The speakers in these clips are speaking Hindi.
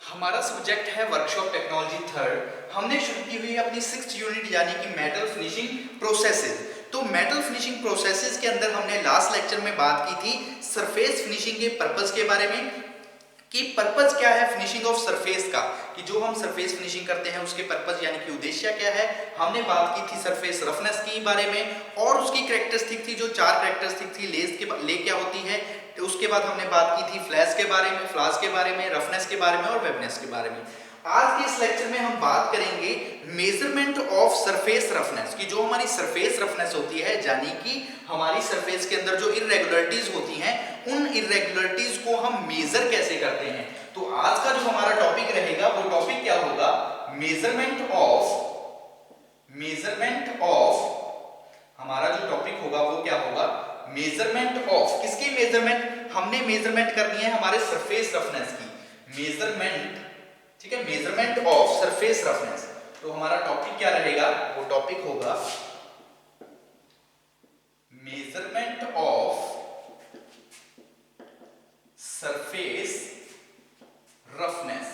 हमारा सब्जेक्ट है वर्कशॉप टेक्नोलॉजी थर्ड। हमने शुरू की हुई है अपनी 6th यूनिट यानी कि मेटल फिनिशिंग प्रोसेसेस। तो मेटल फिनिशिंग प्रोसेसेस के अंदर हमने लास्ट लेक्चर में बात की थी सरफेस फिनिशिंग के पर्पस के बारे में कि पर्पस क्या है फिनिशिंग ऑफ सरफेस का, कि जो हम सरफेस फिनिशिंग करते हैं उसके पर्पस यानी कि उद्देश्य क्या है। हमने बात की थी सरफेस रफनेस के बारे में और उसकी कैरेक्टरिस्टिक थी, जो 4 कैरेक्टरिस्टिक थी ले क्या होती है। तो उसके बाद हमने बात की थी फ्लैश के बारे में, फ्लास के बारे में, रफनेस के बारे में और वेबनेस के बारे में। आज के इस लेक्चर में हम बात करेंगे मेजरमेंट ऑफ सरफेस रफनेस की। जो हमारी सरफेस रफनेस होती है यानी कि हमारी सरफेस के अंदर जो इरेगुलरिटीज होती हैं उन इरेगुलरिटीज को हम मेजर कैसे करते हैं। तो आज का जो हमारा टॉपिक रहेगा वो टॉपिक क्या होगा, मेजरमेंट ऑफ हमारा जो टॉपिक होगा वो क्या होगा, मेजरमेंट ऑफ किसकी मेजरमेंट, हमने मेजरमेंट करनी है हमारे सरफेस रफनेस की मेजरमेंट, ठीक है, मेजरमेंट ऑफ सरफेस रफनेस। तो हमारा टॉपिक क्या रहेगा, वो टॉपिक होगा मेजरमेंट ऑफ सरफेस रफनेस,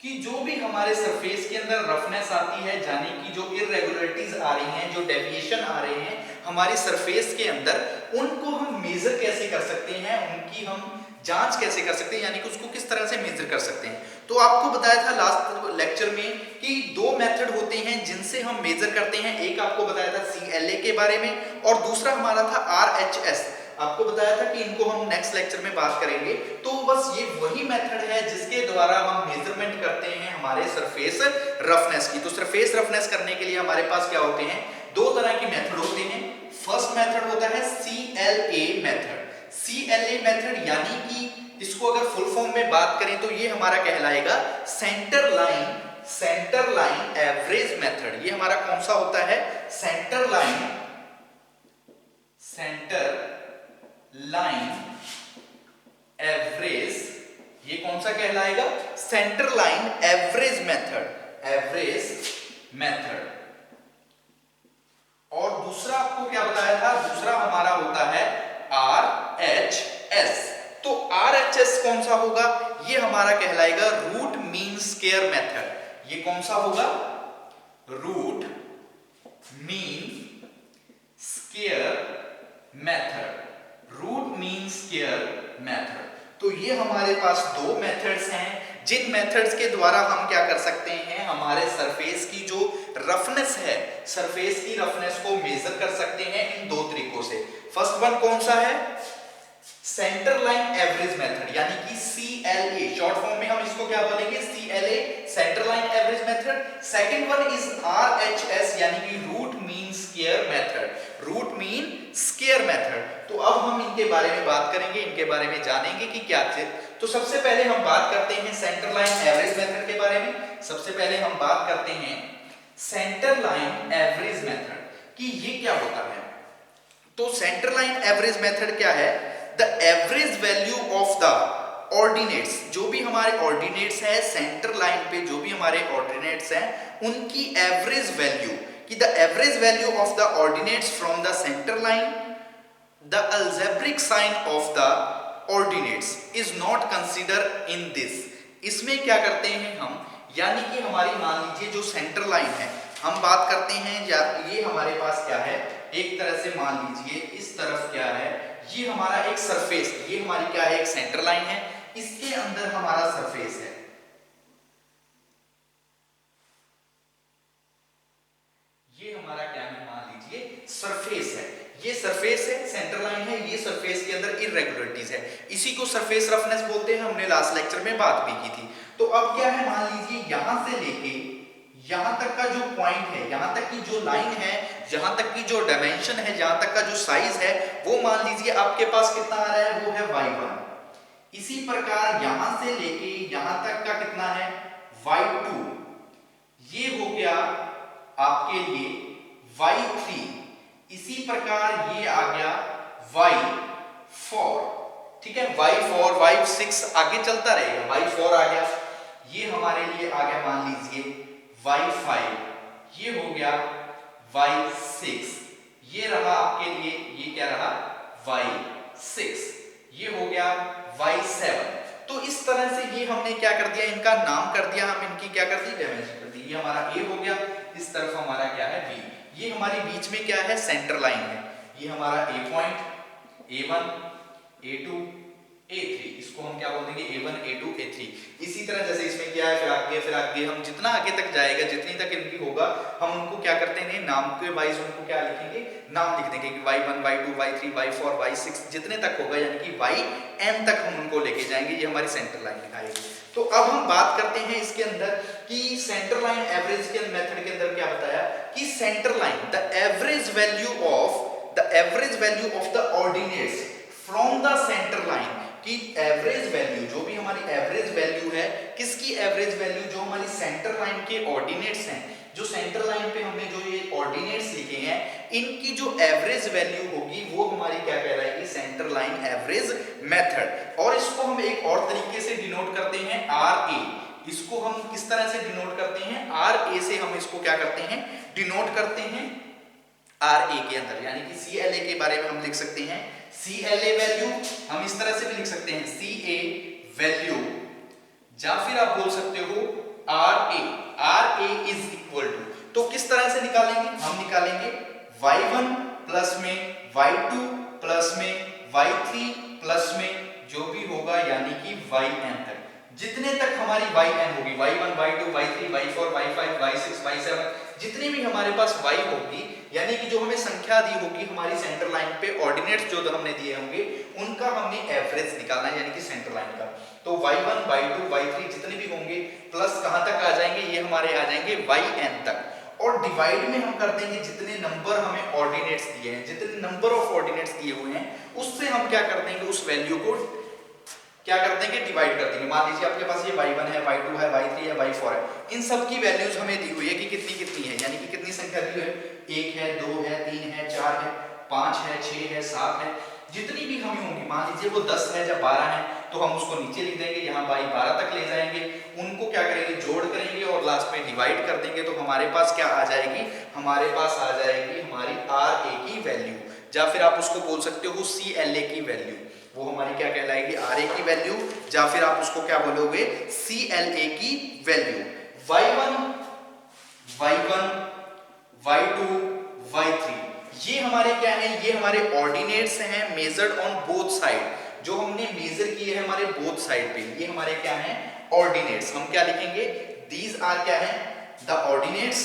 कि जो भी हमारे सरफेस के अंदर रफनेस आती है यानी कि जो इरेगुलरिटीज आ रही हैं, जो डेविएशन आ रहे हैं हमारी सरफेस के अंदर, उनको हम मेजर कैसे कर सकते हैं, उनकी हम जांच कैसे कर सकते हैं, यानी कि उसको किस तरह से मेजर कर सकते हैं। तो आपको बताया था लास्ट लेक्चर में कि 2 मेथड होते हैं जिनसे हम मेजर करते हैं। एक आपको बताया था CLA के बारे में और दूसरा हमारा था RHS। आपको बताया था कि इनको हम नेक्स्ट लेक्चर में बात करेंगे। तो बस ये वही मेथड है जिसके द्वारा हम मेजरमेंट करते हैं हमारे सरफेस रफनेस की। तो सरफेस रफनेस करने के लिए हमारे पास क्या होते हैं, 2 तरह की मेथड होते हैं। फर्स्ट मेथड होता है CLA मेथड। CLA मेथड यानी कि इसको अगर फुल फॉर्म में बात करें तो ये हमारा कहलाएगा सेंटर लाइन एवरेज मेथड। ये हमारा कौन सा होता है, सेंटर लाइन एवरेज। ये कौन सा कहलाएगा, सेंटर लाइन एवरेज मेथड। और दूसरा आपको क्या बताया था, दूसरा हमारा होता है RHS। तो RHS कौन सा होगा, ये हमारा कहलाएगा रूट मीन स्क्वायर मेथड। ये कौन सा होगा, रूट मीन स्क्वायर मेथड। तो ये हमारे पास 2 मेथड्स हैं जिन मेथड्स के द्वारा हम क्या कर सकते हैं, हमारे सरफेस की जो रफनेस है, सरफेस की रफनेस को मेजर कर सकते हैं इन 2 तरीकों से। फर्स्ट वन कौन सा है, सेंटर लाइन एवरेज मेथड यानी कि CLA, शॉर्ट फॉर्म में हम इसको क्या बोलेंगे, CLA, centre line average method. Second one is RHS यानी कि रूट मीन स्क्वायर मेथड। तो अब हम इनके बारे में बात करेंगे, इनके बारे में जानेंगे कि क्या है। तो सबसे पहले हम बात करते हैं सेंटर लाइन एवरेज मेथड के बारे में। सबसे पहले हम बात करते हैं सेंटर लाइन एवरेज मेथड कि ये क्या होता है। तो सेंटर लाइन एवरेज मेथड क्या है, the average value of the ordinates, जो भी हमारे ऑर्डिनेट्स है सेंटर लाइन पे, जो भी हमारे ऑर्डिनेट्स हैं उनकी एवरेज वैल्यू, कि the average value of the ordinates from the centre line, the algebraic sign of the ordinates is not consider in this. इसमें क्या करते हैं हम, यानी कि हमारी मान लीजिए जो सेंटर लाइन है हम बात करते हैं, या ये हमारे पास क्या है, एक तरह से मान लीजिए इस तरफ क्या है, ये हमारा एक सरफेस, ये हमारी क्या है, एक सेंटर लाइन है, इसके अंदर हमारा सरफेस है, ये हमारा क्या है, मान लीजिए सरफेस है, ये सरफेस है, सेंटर लाइन है, ये सरफेस के अंदर इरेगुलरिटीज है, इसी को सरफेस रफनेस बोलते हैं। हमने लास्ट लेक्चर में बात भी की थी। तो अब क्या है, मान लीजिए यहां से लेके यहां तक का जो पॉइंट है, यहां तक की जो लाइन है, यहां तक की जो डायमेंशन है, यहां तक का जो साइज है, वो मान लीजिए आपके पास कितना आ रहा है, वो है y1। इसी प्रकार यहां से लेके यहां तक का कितना है, y2। ये हो गया आपके लिए y3। इसी प्रकार ये आ गया y4, ठीक है, y4, y6 आगे चलता रहेगा, y4 आ गया, ये हमारे लिए आ गया मान लीजिए y5, ये हो गया y6, ये रहा आपके लिए, ये क्या रहा y6, ये हो गया y7। तो इस तरह से ये हमने क्या कर दिया, इनका नाम कर दिया, हम इनकी क्या कर दी, डायमेंशन कर दी। ये हमारा ए हो गया, इस तरफ हमारा क्या है बी। ये हमारे बीच में क्या है, सेंटर लाइन है। ये हमारा ए पॉइंट, A1, A2, A3, इसको हम क्या बोल देंगे, A1, A2, A3। इसी तरह जैसे इसमें क्या है, फिर आगे हम जितना आगे तक जाएगा, जितनी तक इनकी होगा, हम उनको क्या करते हैं, नाम के वाइज उनको क्या लिखेंगे, नाम लिख देंगे कि Y1, Y2, Y3, Y4, Y6 जितने तक होगा, यानी कि YN तक हम उनको लेके जाएंगे। ये हमारी सेंटर लाइन दिखाएगी। तो अब हम बात करते हैं इसके अंदर कि सेंटर लाइन एवरेज के मेथड के अंदर क्या बताया कि centre line the average value of the ordinates from the centre line, कि एवरेज वैल्यू, जो भी हमारी एवरेज वैल्यू है, किसकी एवरेज वैल्यू, जो हमारी सेंटर लाइन के ऑर्डिनेट्स हैं, जो सेंटर लाइन पे हमने जो ये ऑर्डिनेट्स लिखे हैं, इनकी जो एवरेज वैल्यू होगी वो हमारी क्या कहलाएगी, सेंटर लाइन एवरेज मेथड। और इसको हम एक और तरीके से डिनोट करते हैं RA। इसको हम किस तरह से डिनोट करते हैं, RA से हम इसको क्या करते हैं, डिनोट करते हैं RA के अंदर, यानी कि CLA के बारे में हम लिख सकते हैं CLA वैल्यू, हम इस तरह से भी लिख सकते हैं CA वैल्यू, या फिर आप बोल सकते हो RA इज इक्वल टू, तो किस तरह से निकालेंगे, हम निकालेंगे Y1 प्लस में Y2 प्लस में Y3 प्लस में जो भी होगा, यानी कि YN तक, जितने तक हमारी YN होगी, Y1, Y2, Y3, Y4, Y5, Y6, Y7, जितनी भी हमारे पास Y होगी, यानी कि जो हमें संख्या दी होगी हमारी सेंटर लाइन पे, ऑर्डिनेट्स जो हमने दिए होंगे, उनका हमने एवरेज निकालना है, यानी कि सेंटर लाइन का। तो Y1, Y2, Y3 जितने भी होंगे प्लस कहां तक आ जाएंगे, ये हमारे आ जाएंगे YN तक, और डिवाइड में हम कर देंगे जितने नंबर हमें ऑर्डिनेट्स दिए हैं, जितने नंबर ऑफ ऑर्डिनेट्स दिए हुए हैं, उससे हम क्या कर देंगे, उस वैल्यू को क्या कर देंगे, डिवाइड कर देंगे। मान लीजिए आपके पास ये Y1 है, Y2 है, Y3 है, Y4 है, इन सब की वैल्यूज हमें दी हुई है कि कितनी कितनी है, यानी कि कितनी संख्या दी है, 1 है, 2 है, 3 है, 4 है, 5 है, 6 है, 7 है, जितनी भी हमें होंगी, मान लीजिए वो 10 है या 12 है, तो हम उसको नीचे लिख देंगे, यहाँ बाई 12 तक ले जाएंगे, उनको क्या करेंगे, जोड़ करेंगे और लास्ट में डिवाइड कर देंगे, तो हमारे पास क्या आ जाएगी, हमारे पास आ जाएगी हमारी RA की वैल्यू, या फिर आप उसको बोल सकते हो CLA की वैल्यू, वो हमारी क्या कहलाएगी, RA की वैल्यू, या फिर आप उसको क्या बोलोगे, CLA की वैल्यू। Y1, Y2, Y3 ये हमारे क्या है, ये हमारे ऑर्डिनेट्स हैं, मेजर्ड ऑन बोथ साइड, जो हमने मेजर किए हैं हमारे बोथ साइड पे, ये हमारे क्या हैं, ऑर्डिनेट्स। हम क्या लिखेंगे, दीज आर क्या है, the ordinates,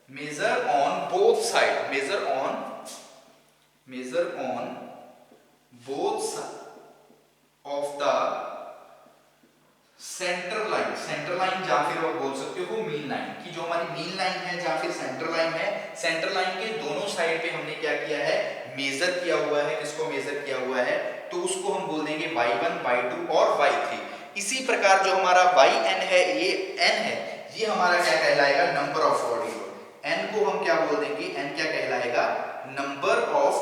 measure on both side, measure on both sides of the centre line, या फिर आप बोल सकते हो मीन लाइन, कि जो हमारी मीन लाइन है या फिर सेंटर लाइन है, सेंटर लाइन के दोनों साइड पे हमने क्या किया है, मेजर किया हुआ है, किसको मेजर किया हुआ है, तो उसको हम बोल देंगे Y1, Y2 और Y3। इसी प्रकार जो हमारा YN है, ये N है, ये हमारा क्या कहलाएगा, नंबर ऑफ ऑर्डिनेट। N को हम क्या बोल देंगे, N क्या कहलाएगा, नंबर ऑफ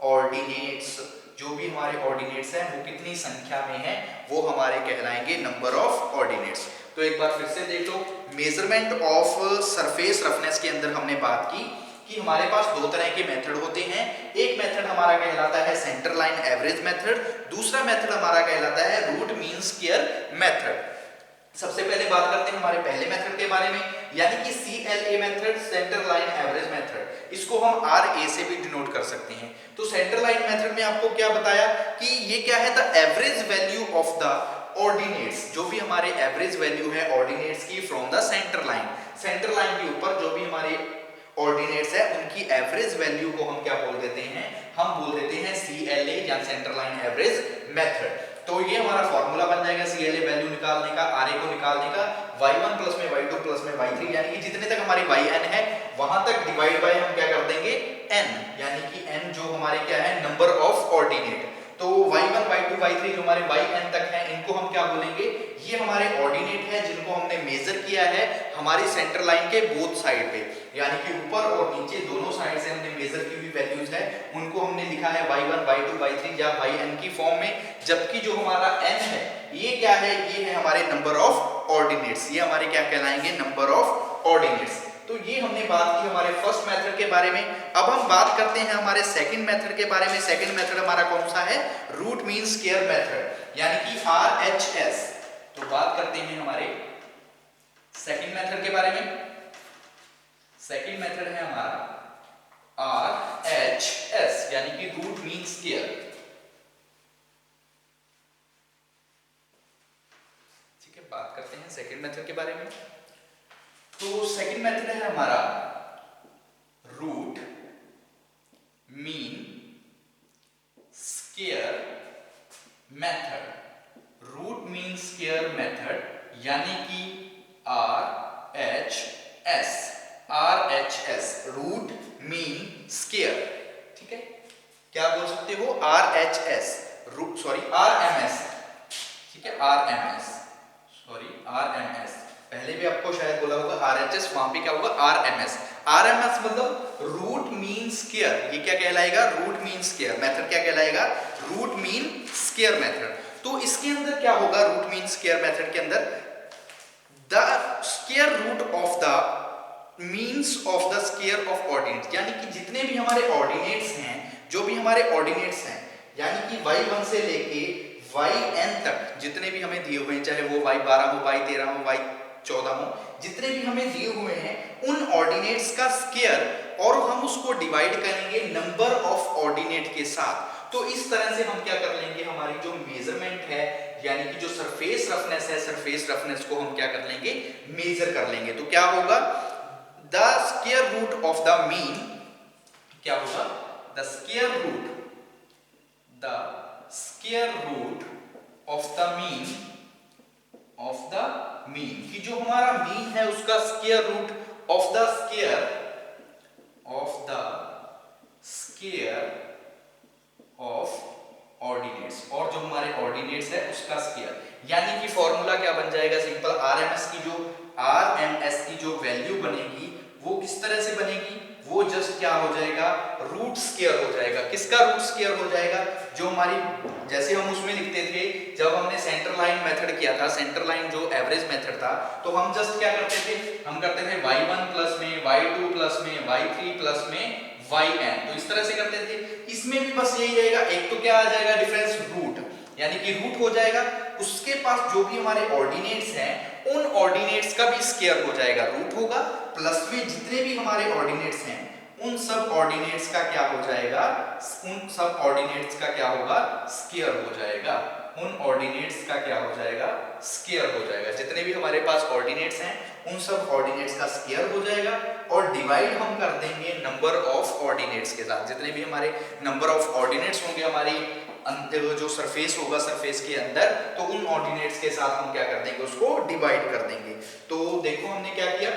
ऑर्डिनेट्स, जो भी हमारे ऑर्डिनेट्स हैं वो कितनी संख्या में है, वो हमारे कहलाएंगे नंबर ऑफ ऑर्डिनेट्स। तो एक बार फिर से देख लो, मेजरमेंट ऑफ सरफेस रफनेस के अंदर हमने बात की कि हमारे पास दो तरह के मेथड होते हैं। एक मेथड हमारा कहलाता है सेंटर लाइन एवरेज मेथड, दूसरा मेथड हमारा कहलाता है रूट मीन स्क्वायर मेथड। सबसे पहले बात करते हैं हमारे पहले मेथड के बारे में, यानी कि CLA method, centre line average method. इसको हम RA से भी डिनोट कर सकते हैं। तो सेंटर लाइन मेथड में आपको क्या बताया कि ये क्या है, the average value of the ordinates, जो भी हमारे एवरेज वैल्यू है ऑर्डिनेट्स की from the centre line, centre line के ऊपर जो भी हमारे ऑर्डिनेट्स है उनकी एवरेज वैल्यू को हम क्या बोल देते हैं, हम बोल देते हैं CLA या सेंटर लाइन एवरेज मेथड। तो ये हमारा फॉर्मूला बन जाएगा CLA वैल्यू निकालने का, RA को निकालने का, Y1 प्लस में Y2 प्लस में Y3, यानी कि जितने तक हमारी YN है वहां तक डिवाइड बाय हम क्या कर देंगे N, यानी कि N जो हमारे क्या है, नंबर ऑफ ऑर्डिनेट। तो Y1, Y2, Y3 जो हमारे YN तक है, इनको हम क्या बोलेंगे, ये हमारे ऑर्डिनेट है जिनको हमने मेजर किया है हमारी सेंटर लाइन के बोथ साइड पे, यानी कि ऊपर और नीचे दोनों साइड से हमने मेजर की हुई वैल्यूज है, उनको हमने लिखा है Y1, Y2, Y3 या YN की फॉर्म में। जबकि जो हमारा N है, ये क्या है, ये है हमारे नंबर ऑफ ऑर्डिनेट्स, ये हमारे क्या कहलाएंगे, नंबर ऑफ ऑर्डिनेट्स। तो ये हमने बात की हमारे फर्स्ट मेथड के बारे में। अब हम बात करते हैं हमारे सेकंड मेथड के बारे में। सेकंड मेथड हमारा कौन सा है? रूट मीन स्क्वायर मेथड, यानी कि RHS। तो बात करते हैं हमारे सेकंड मेथड के बारे में। सेकंड मेथड है हमारा RHS, यानी कि रूट मीन स्क्वायर। ठीक है, बात करते हैं सेकंड मेथड के बारे में। तो सेकंड मेथड है हमारा root mean square method. Root mean square method, यानी कि RHS। RHS root mean square. ठीक है, क्या बोल सकते हो? RHS root, sorry RMS। ठीक है, RMS, सॉरी RMS। पहले भी आपको शायद बोला होगा RHS, वहां पे क्या होगा? RMS। RMS मतलब रूट मीन स्क्वायर। ये क्या कहलाएगा? Root mean square method. क्या कहलाएगा? Root mean square method. तो इसके अंदर क्या होगा? रूट मीन स्क्वायर मेथड के अंदर the square root of the means of the square of ordinates, यानी कि जितने भी हमारे ऑर्डिनेट्स हैं, जो भी हमारे ऑर्डिनेट्स हैं, यानी कि y1 से लेके yn तक जितने भी हमें दिए हुए हैं, चाहे वो y12 हो, y13 हो, y14 हो, जितने भी हमें दिए हुए हैं, उन ऑर्डिनेट्स का स्क्वायर, और हम उसको डिवाइड करेंगे नंबर ऑफ ऑर्डिनेट के साथ। तो इस तरह से हम क्या कर लेंगे? हमारी जो मेजरमेंट है, यानी कि जो सरफेस रफनेस है, सरफेस रफनेस को हम क्या कर लेंगे? मेजर कर लेंगे। तो क्या होगा? The square root of the mean, क्या होगा? The square root of the mean, कि जो हमारा मीन है उसका square root of the square of ordinates, और जो हमारे ऑर्डिनेट्स है उसका स्क्वायर। यानी कि फॉर्मूला क्या बन जाएगा? सिंपल। RMS की जो वैल्यू बनेगी वो किस तरह से बनेगी? वो जस्ट क्या हो जाएगा? रूट स्क्वायर हो जाएगा। किसका रूट स्क्वायर हो जाएगा? जो हमारी, जैसे हम उसमें लिखते थे जब हमने सेंटर लाइन मेथड किया था, सेंटर लाइन जो एवरेज मेथड था, तो हम जस्ट क्या करते थे? हम करते थे y1 प्लस में, y2 प्लस में, y3 प्लस में, yn। तो इस तरह से करते थे। इसमें भी बस यही रहेगा। एक तो क्या आ जाएगा? डिफरेंस रूट, यानी कि रूट हो जाएगा, उसके पास जो भी हमारे ऑर्डिनेट्स हैं उन ऑर्डिनेट्स का भी स्क्वायर हो जाएगा, रूट होगा, प्लस में जितने भी हमारे ऑर्डिनेट्स हैं उन सब ऑर्डिनेट्स का क्या हो जाएगा? उन सब ऑर्डिनेट्स का क्या होगा? स्क्वायर हो जाएगा। उन ऑर्डिनेट्स का क्या हो जाएगा? स्क्वायर हो जाएगा। जितने भी हमारे पास ऑर्डिनेट्स हैं उन सब ऑर्डिनेट्स का स्क्वायर हो जाएगा, और डिवाइड हम कर देंगे नंबर ऑफ ऑर्डिनेट्स के साथ। जितने भी हमारे नंबर ऑफ ऑर्डिनेट्स होंगे हमारी जो सरफेस होगा, सरफेस के अंदर, तो उन ऑर्डिनेट्स के साथ हम क्या कर देंगे? उसको डिवाइड कर देंगे। तो देखो हमने क्या किया?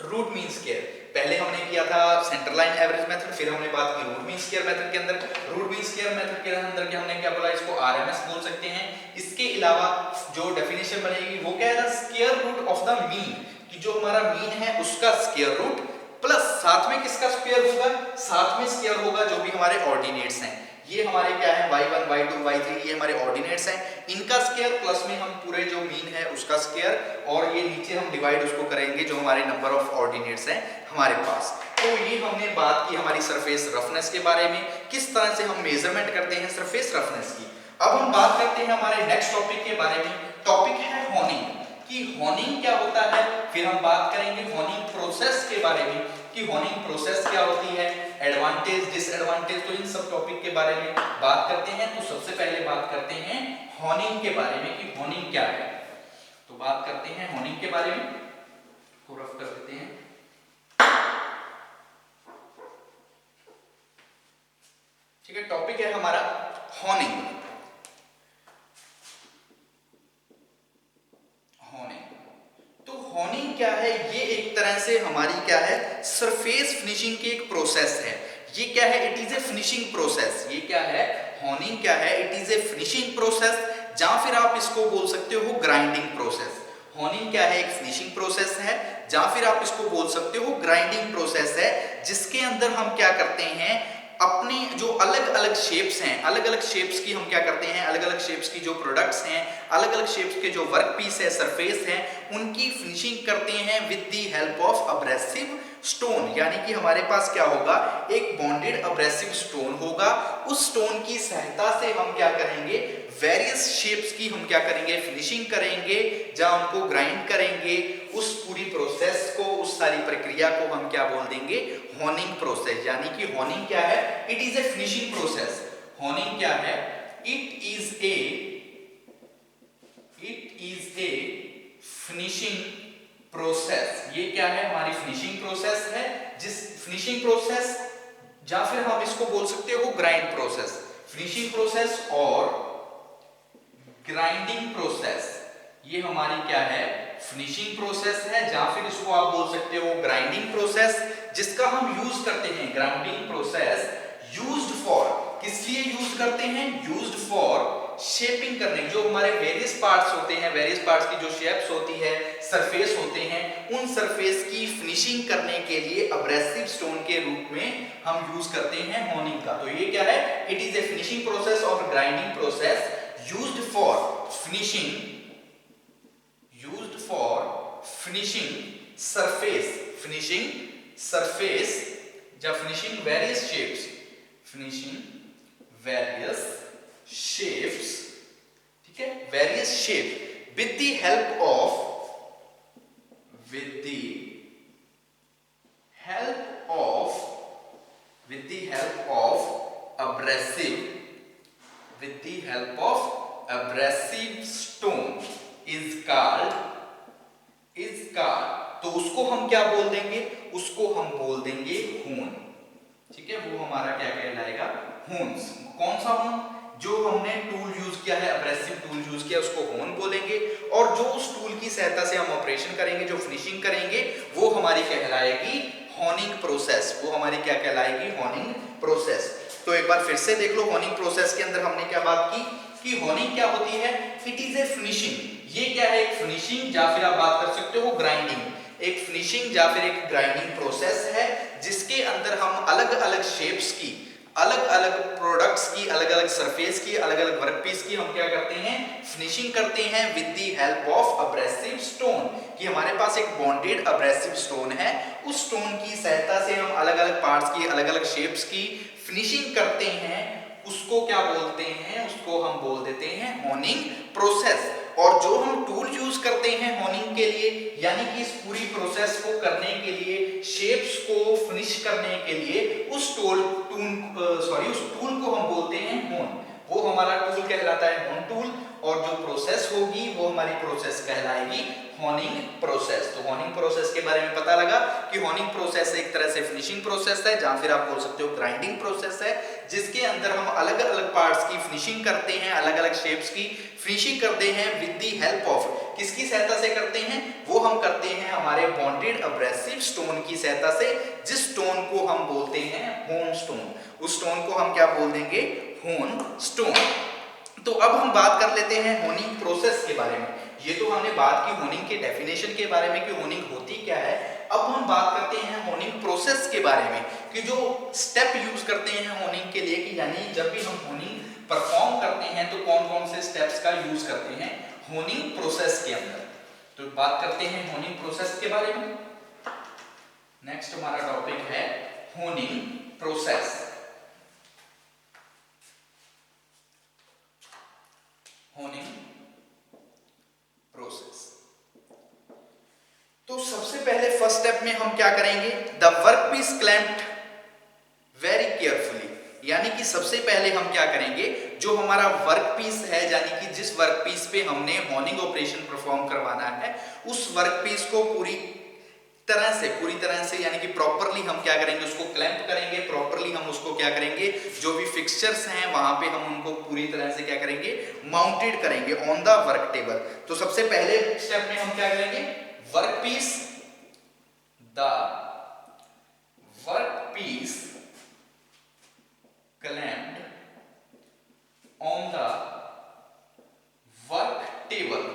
रूट मीन स्क्वायर पहले हमने किया था सेंटर लाइन एवरेज मेथड, फिर हमने बात की रूट मीन स्क्वायर मेथड के अंदर। रूट मीन स्क्वायर मेथड के अंदर क्या हमने क्या बोला? इसको RMS बोल सकते हैं। इसके अलावा जो डेफिनेशन बनेगी वो क्या है? Square root of the mean, कि जो हमारा मीन है उसका स्क्वायर रूट, प्लस साथ में किसका स्क्वायर होगा? साथ में स्क्वायर होगा जो भी हमारे ऑर्डिनेट्स हैं। ये हमारे क्या है? y1, y2, y3, ये हमारे ऑर्डिनेट्स हैं, इनका स्क्वायर, प्लस में हम पूरे जो मीन है उसका स्क्वायर, और ये नीचे हम डिवाइड उसको करेंगे जो हमारे नंबर ऑफ ऑर्डिनेट्स हैं हमारे पास। तो ये हमने बात की हमारी सरफेस रफनेस के बारे में, किस तरह से हम मेजरमेंट करते हैं सरफेस रफनेस की। अब हम बात करते हैं हमारे नेक्स्ट टॉपिक के बारे में। टॉपिक है होनिंग, कि होनिंग क्या होता है। फिर हम बात करेंगे होनिंग प्रोसेस के बारे में, कि होनिंग प्रोसेस क्या होती है, एडवांटेज, डिसएडवांटेज, तो इन सब टॉपिक के बारे में बात करते हैं। तो सबसे पहले बात करते हैं होनिंग के बारे में, कि होनिंग क्या है। तो बात करते हैं होनिंग के बारे में, को रफ कर देते हैं। ठीक है, टॉपिक है हमारा होनिंग। तो होनिंग क्या है? ये एक तरह से हमारी क्या है? सरफेस फिनिशिंग की एक प्रोसेस है। ये क्या है? It is a finishing process. ये क्या है? होनिंग क्या है? It is a finishing process, या फिर आप इसको बोल सकते हो ग्राइंडिंग प्रोसेस। होनिंग क्या है? एक फिनिशिंग प्रोसेस है, या फिर आप इसको बोल सकते हो ग्राइंडिंग प्रोसेस है, जिसके अंदर हम क्या करते हैं? अपने जो अलग अलग शेप्स हैं, अलग अलग शेप्स की हम क्या करते हैं, अलग अलग शेप्स की जो प्रोडक्ट्स हैं, अलग अलग शेप्स के जो वर्क पीस है, सरफेस है, उनकी फिनिशिंग करते हैं with the help of abrasive stone. यानी कि हमारे पास क्या होगा, एक बॉन्डेड अब्रेसिव स्टोन होगा। उस स्टोन की सहायता से हम क्या करेंगे, वेरियस शेप्स की हम क्या करेंगे, फिनिशिंग करेंगे, जहां उनको ग्राइंड करेंगे। उस पूरी प्रोसेस को, उस सारी प्रक्रिया को हम क्या बोल देंगे, होनिंग प्रोसेस। यानी कि होनिंग क्या है, it is a finishing process. Honing क्या है, it is a finishing process. ये क्या है, हमारी फिनिशिंग प्रोसेस है। जिस फिनिशिंग प्रोसेस, या फिर हम इसको बोल सकते हो ग्राइंड प्रोसेस, फिनिशिंग प्रोसेस और ग्राइंडिंग प्रोसेस, ये हमारी क्या है, फिनिशिंग प्रोसेस है। या फिर इसको आप बोल सकते हो ग्राइंडिंग प्रोसेस, जिसका हम यूज करते हैं, ग्राइंडिंग प्रोसेस यूज्ड फॉर, किस लिए यूज करते हैं, यूज्ड फॉर शेपिंग करने। जो हमारे वेरियस पार्ट्स होते हैं, वेरियस पार्ट्स की जो शेप्स होती है, सरफेस होते हैं, उन सरफेस की फिनिशिंग करने के लिए अब्रेसिव स्टोन के रूप में हम यूज करते हैं होनिंग का। तो ये क्या है, it is a finishing process और grinding process used for finishing surface या finishing various shapes, ठीक है, various shape with the help of abrasive stone is called, तो उसको हम क्या बोल देंगे, उसको हम बोल देंगे हून। ठीक है, वो हमारा क्या कहलाएगा, हून्स। कौन सा हून, जो हमने टूल यूज किया है, अब्रेसिव टूल यूज किया, उसको हून बोलेंगे। और जो उस टूल की सहायता से हम ऑपरेशन करेंगे, जो फिनिशिंग करेंगे, वो हमारी कहलाएगी होनिंग प्रोसेस। वो हमारी क्या कहलाएगी, होनिंग प्रोसेस। तो एक बार फिर से देख लो, होनिंग प्रोसेस के अंदर हमने क्या बात की कि होनिंग क्या होती है, इट इज ए फिनिशिंग। ये क्या है, एक फिनिशिंग, या फिर आप बात कर सकते हो ग्राइंडिंग। एक फिनिशिंग या फिर एक ग्राइंडिंग प्रोसेस है, जिसके अंदर हम अलग अलग शेप्स की, अलग अलग प्रोडक्ट्स की, अलग अलग सरफेस की, अलग अलग वर्कपीस की हम क्या करते हैं, फिनिशिंग करते हैं with the help of abrasive stone. कि हमारे पास एक बॉन्डेड अब्रेसिव स्टोन है, उस स्टोन की सहायता से हम अलग अलग पार्ट्स की, अलग अलग शेप्स की फिनिशिंग करते हैं। उसको क्या बोलते हैं, उसको हम बोल देते हैं होनिंग प्रोसेस। और जो हम टूल यूज करते हैं होनिंग के लिए, यानी कि इस पूरी प्रोसेस को करने के लिए, शेप्स को फिनिश करने के लिए, उस टूल को हम बोलते हैं होन। वो हमारा टूल कहलाता है होन टूल, और जो प्रोसेस होगी वो हमारी प्रोसेस कहलाएगी होनिंग प्रोसेस। तो होनिंग प्रोसेस के बारे में पता लगा कि होनिंग प्रोसेस एक तरह से फिनिशिंग प्रोसेस है, जहां फिर आप बोल सकते हो ग्राइंडिंग प्रोसेस है, जिसके अंदर हम अलग अलग पार्ट्स की फिनिशिंग करते हैं, अलग अलग शेप्स की फिनिशिंग करते हैं विद द हेल्प ऑफ, किसकी सहायता से करते हैं, वो हम करते हैं हमारे बॉन्डेड अब्रेसिव स्टोन की सहायता से, जिस स्टोन को हम बोलते हैं होन स्टोन। उस स्टोन को हम क्या बोल देंगे, होन स्टोन। तो अब हम बात कर लेते हैं होनिंग प्रोसेस के बारे में। ये तो हमने बात की होनिंग के डेफिनेशन के बारे में कि होनिंग होती क्या है। अब हम बात करते हैं होनिंग प्रोसेस के बारे में, कि जो स्टेप यूज करते हैं होनिंग के लिए, कि यानी जब भी हम होनिंग परफॉर्म करते हैं तो कौन कौन से स्टेप्स का यूज करते हैं होनिंग प्रोसेस के अंदर। तो बात करते हैं होनिंग प्रोसेस के बारे में। नेक्स्ट हमारा टॉपिक है होनिंग प्रोसेस। होनिंग प्रोसेस, तो सबसे पहले फर्स्ट स्टेप में हम क्या करेंगे, द वर्कपीस क्लैंप्ड वेरी केयरफुली। यानी कि सबसे पहले हम क्या करेंगे, जो हमारा वर्कपीस है, यानी कि जिस वर्कपीस पे हमने होनिंग ऑपरेशन परफॉर्म करवाना है, उस वर्कपीस को पूरी तरह से यानी कि प्रॉपरली हम क्या करेंगे, उसको क्लैंप करेंगे। प्रॉपरली हम उसको क्या करेंगे, जो भी फिक्सचर्स हैं वहां पे हम उनको पूरी तरह से क्या करेंगे, माउंटेड करेंगे ऑन द वर्क टेबल। तो सबसे पहले स्टेप में हम क्या करेंगे, workpiece clamped on the work table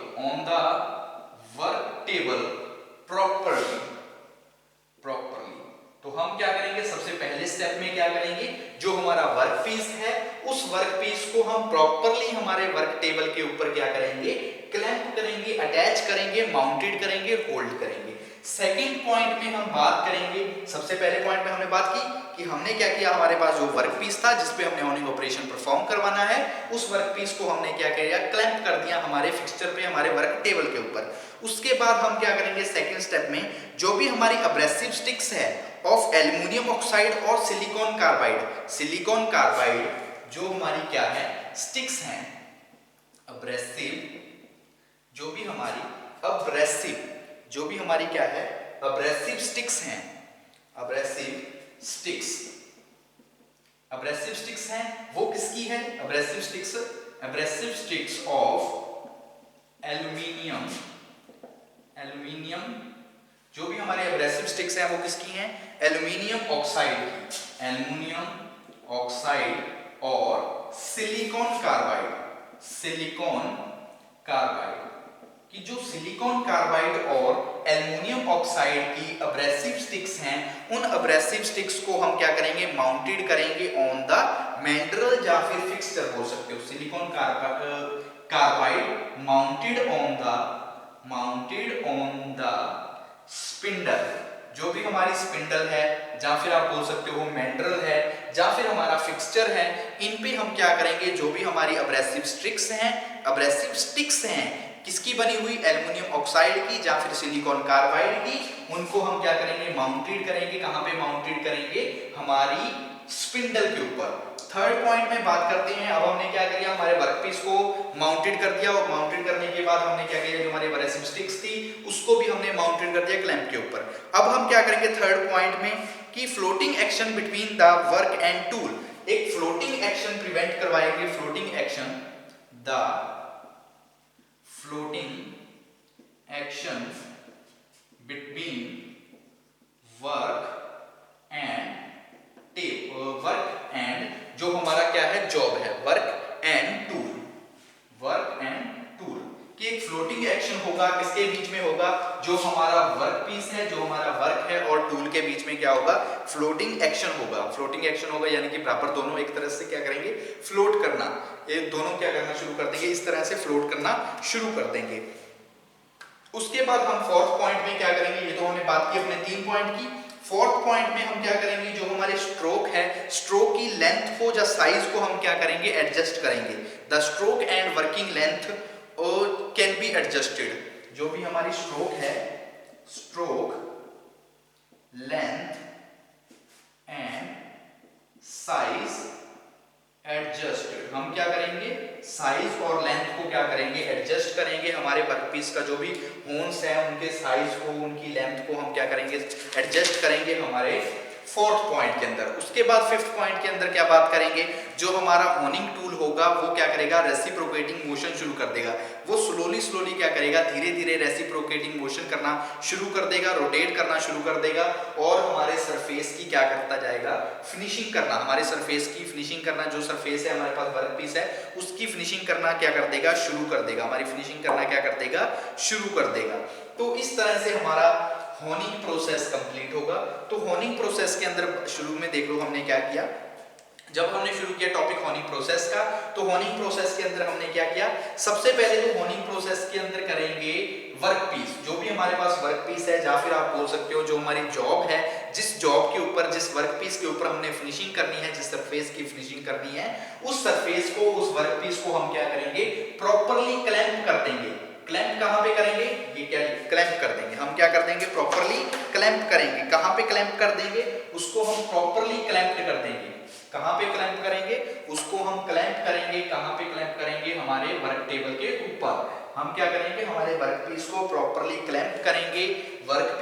properly। तो हम क्या करेंगे, सबसे पहले स्टेप में क्या क्या करेंगे, जो हमारा वर्क पीस है उस वर्क पीस को हम प्रॉपरली हमारे वर्क टेबल के ऊपर क्या करेंगे, क्लैंप करेंगे, अटैच करेंगे, माउंटेड करेंगे, होल्ड करेंगे। सेकंड पॉइंट में हम बात करेंगे, सबसे पहले पॉइंट में हमने बात की कि हमने क्या किया, हमारे पास जो वर्क पीस था जिसपे हमने होनिंग ऑपरेशन परफॉर्म करवाना है, उस वर्क पीस को हमने क्या किया, क्लैंप कर दिया हमारे फिक्सचर पे, हमारे वर्क टेबल के ऊपर। उसके बाद हम क्या करेंगे, सेकंड स्टेप में जो भी हमारी एब्रेसिव स्टिक्स है ऑफ एल्युमिनियम ऑक्साइड और सिलिकॉन कार्बाइड जो हमारी क्या है, स्टिक्स हैं, एब्रेसिव जो भी हमारी क्या है, एब्रेसिव स्टिक्स हैं, एब्रेसिव स्टिक्स हैं, वो किसकी है, एब्रेसिव स्टिक्स ऑफ एल्युमिनियम जो भी हमारे एब्रेसिव स्टिक्स हैं वो किसकी हैं, एल्युमिनियम ऑक्साइड और सिलिकॉन कार्बाइड कि जो सिलिकॉन कार्बाइड और एल्युमिनियम ऑक्साइड की एब्रेसिव स्टिक्स हैं, उन एब्रेसिव स्टिक्स को हम क्या करेंगे, माउंटेड करेंगे ऑन द मैंड्रल या फिर फिक्सचर बोल सकते हो। Silicon carbide mounted on the spindle, जो भी हमारी स्पिंडल है, या फिर आप बोल सकते हो मैंड्रल है, या फिर हमारा फिक्सचर है, इन पे हम क्या करेंगे, जो भी हमारी एब्रेसिव स्टिक्स हैं किसकी बनी हुई, एल्युमिनियम ऑक्साइड की या फिर सिलिकॉन कार्बाइड की, उनको हम क्या करेंगे, माउंटेड करेंगे। कहां पे माउंटेड करेंगे, हमारी स्पिंडल के ऊपर। थर्ड पॉइंट में बात करते हैं, अब हमने क्या किया, हमारे वर्कपीस को माउंटेड कर दिया, और माउंटेड करने के बाद हमने क्या किया, जो हमारी एब्रेसिव स्टिक्स थी उसको भी हमने माउंटेड कर दिया क्लैंप के ऊपर। अब हम क्या करेंगे थर्ड पॉइंट में कि floating action between the work and tool, एक फ्लोटिंग एक्शन प्रिवेंट करवाएंगे, floating action between work and जो हमारा क्या है, जॉब है, वर्क एंड टूल कि एक फ्लोटिंग एक्शन होगा, किसके बीच में होगा, जो हमारा वर्क पीस है, जो हमारा वर्क है और टूल के बीच में क्या होगा, फ्लोटिंग एक्शन होगा। यानी कि बराबर दोनों एक तरह से क्या करेंगे, फ्लोट करना, ये दोनों क्या करना शुरू कर देंगे, इस तरह से फ्लोट करना शुरू कर देंगे। उसके बाद हम फोर्थ पॉइंट में क्या करेंगे, ये तो हमने बात की अपने 3 पॉइंट की। फोर्थ पॉइंट में हम क्या करेंगे, जो हमारे स्ट्रोक है, स्ट्रोक की लेंथ को या साइज को हम क्या करेंगे, एडजस्ट करेंगे। The stroke and working length can be adjusted, जो भी हमारी स्ट्रोक है, stroke length and size adjusted, हम क्या करेंगे, साइज और लेंथ को क्या करेंगे, एडजस्ट करेंगे। हमारे वर्कपीस का जो भी होन्स है उनके साइज को, उनकी लेंथ को हम क्या करेंगे, एडजस्ट करेंगे हमारे फोर्थ पॉइंट के अंदर। उसके बाद फिफ्थ पॉइंट के अंदर क्या बात करेंगे, जो हमारा होनिंग टूल होगा वो क्या करेगा, रेसिप्रोकेटिंग मोशन शुरू कर देगा। वो स्लोली क्या करेगा, धीरे धीरे रेसिप्रोकेटिंग मोशन करना शुरू कर देगा, रोटेट करना शुरू कर देगा, और हमारे सरफेस की क्या करता जाएगा, फिनिशिंग करना, हमारे सरफेस की फिनिशिंग करना, जो सरफेस है हमारे पास वर्कपीस है उसकी फिनिशिंग करना क्या कर देगा, शुरू कर देगा, हमारी फिनिशिंग करना क्या कर देगा, शुरू कर देगा। तो इस तरह से हमारा होनिंग प्रोसेस कंप्लीट होगा। तो होनिंग प्रोसेस के अंदर शुरू में देख लो हमने क्या किया, जब हमने शुरू किया टॉपिक होनिंग प्रोसेस का, तो होनिंग प्रोसेस के अंदर हमने क्या किया, सबसे पहले तो होनिंग प्रोसेस के अंदर करेंगे वर्कपीस, जो भी हमारे पास वर्कपीस है, या फिर आप बोल सकते हो जो हमारी जॉब है, जिस जॉब के ऊपर, जिस वर्कपीस के ऊपर हमने फिनिशिंग करनी है, जिस सरफेस की फिनिशिंग करनी है, उस सरफेस को, उस वर्कपीस को हम क्या करेंगे, प्रॉपर्ली क्लैंप कर देंगे। क्लैंप कहां पे करेंगे, ये क्या क्लैंप कर देंगे, हम क्या कर देंगे, प्रॉपर्ली क्लैंप करेंगे। कहां पे क्लैंप कर देंगे, उसको हम प्रॉपर्ली क्लैंप कर देंगे। कहां पे क्लैंप करेंगे, उसको हम क्लैंप करेंगे, कहां पे क्लैंप करेंगे, हमारे वर्क टेबल के ऊपर। हम क्या करेंगे, हमारे वर्कपीस को प्रॉपर्ली क्लैंप करेंगे वर्क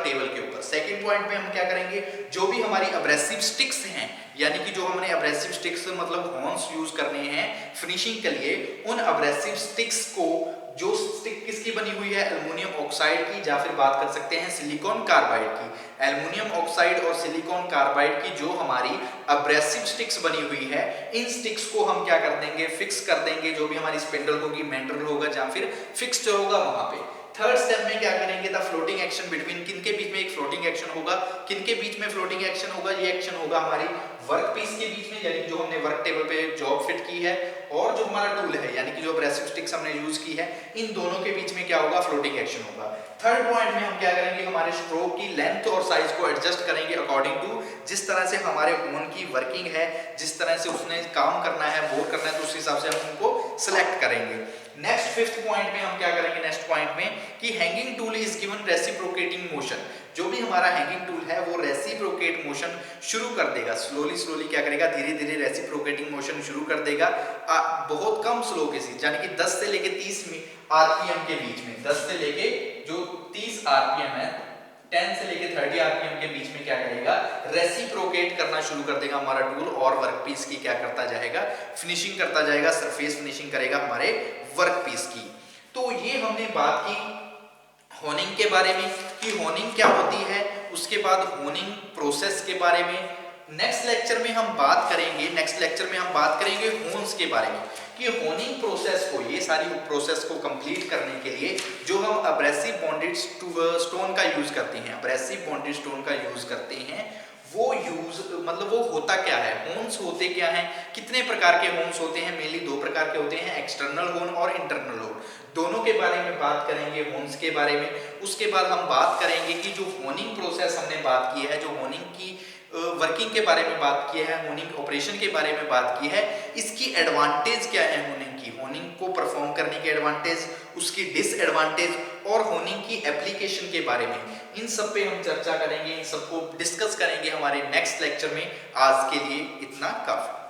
टेबल के ऊपर। सेकंड पॉइंट में हम क्या करेंगे, जो भी हमारी एब्रेसिव स्टिक्स हैं, यानी कि जो हमने एब्रेसिव स्टिक्स मतलब हॉर्न्स यूज करने हैं फिनिशिंग के लिए, उन एब्रेसिव स्टिक्स को, जो स्टिक किसकी बनी हुई है, एल्युमिनियम ऑक्साइड की, या फिर बात कर सकते हैं सिलिकॉन कार्बाइड की। एल्युमिनियम ऑक्साइड और सिलिकॉन कार्बाइड की जो हमारी एब्रेसिव स्टिक्स बनी हुई है, इन स्टिक्स को हम क्या कर देंगे, फिक्स कर देंगे, जो भी हमारी स्पिंडल होगी, मैंड्रल होगा, या फिर फिक्स्ड होगा वहां पे। थर्ड स्टेप में क्या करेंगे, द फ्लोटिंग एक्शन बिटवीन, किनके बीच में एक फ्लोटिंग एक्शन होगा, किनके बीच में फ्लोटिंग एक्शन होगा, ये एक्शन होगा हमारी वर्क पीस के बीच में, यानी जो हमने वर्क टेबल पे जॉब फिट की है और जो हमारा टूल है यानी कि जो एब्रेसिव स्टिक्स हमने यूज की है, इन दोनों के बीच में क्या होगा, फ्लोटिंग एक्शन होगा। थर्ड पॉइंट में हम क्या करेंगे, हमारे स्ट्रोक की लेंथ और साइज को एडजस्ट करेंगे अकॉर्डिंग टू जिस तरह से हमारे होन की वर्किंग है, जिस तरह से उसने काम करना है, बोर करना है, तो उस हिसाब से हम उनको सिलेक्ट करेंगे। नेक्स्ट फिफ्थ पॉइंट में हम क्या करेंगे, नेक्स्ट पॉइंट में कि hanging tool is given reciprocating motion, जो भी हमारा हैंगिंग टूल है वो रेसिप्रोकेट मोशन शुरू कर देगा, स्लोली क्या करेगा, धीरे धीरे रेसिप्रोकेटिंग मोशन शुरू कर देगा, बहुत कम स्लो के साथ, यानी कि 10 से लेके 30 आरपीएम के बीच में, 10 से लेके जो 30 आरपीएम है, 10 से लेके 30 आरपीएम के बीच में क्या करेगा, रेसिप्रोकेट करना शुरू कर देगा हमारा टूल और वर्कपीस की क्या करता जाएगा, फिनिशिंग करता जाएगा, सरफेस फिनिशिंग करेगा हमारे वर्कपीस की। तो ये हमने बात की होनिंग के बारे में कि होनिंग क्या होती है, उसके बाद होनिंग प्रोसेस के बारे में। नेक्स्ट लेक्चर में हम बात करेंगे होन्स के बारे में कि होनिंग प्रोसेस को, ये सारी प्रोसेस को कंप्लीट करने के लिए जो हम एब्रेसिव बॉन्डेड स्टोन का यूज करते हैं, एब्रेसिव बॉन्डेड स्टोन का यूज करते हैं, वो यूज मतलब वो होता क्या है, होन्स होते क्या हैं, कितने प्रकार के होन्स होते हैं, मेनली 2 प्रकार के होते हैं, एक्सटर्नल होन और इंटरनल होन, दोनों के बारे में बात करेंगे, होन्स के बारे में। उसके बाद हम बात करेंगे कि जो होनिंग प्रोसेस हमने बात की है, जो होनिंग की वर्किंग के बारे में बात की है, होनिंग ऑपरेशन के बारे में बात की है, इसकी एडवांटेज क्या है होनिंग की, होनिंग को परफॉर्म करने के एडवांटेज, उसकी डिसएडवांटेज और होनिंग की एप्लीकेशन के बारे में, इन सब पे हम चर्चा करेंगे, इन सबको डिस्कस करेंगे हमारे नेक्स्ट लेक्चर में। आज के लिए इतना काफी।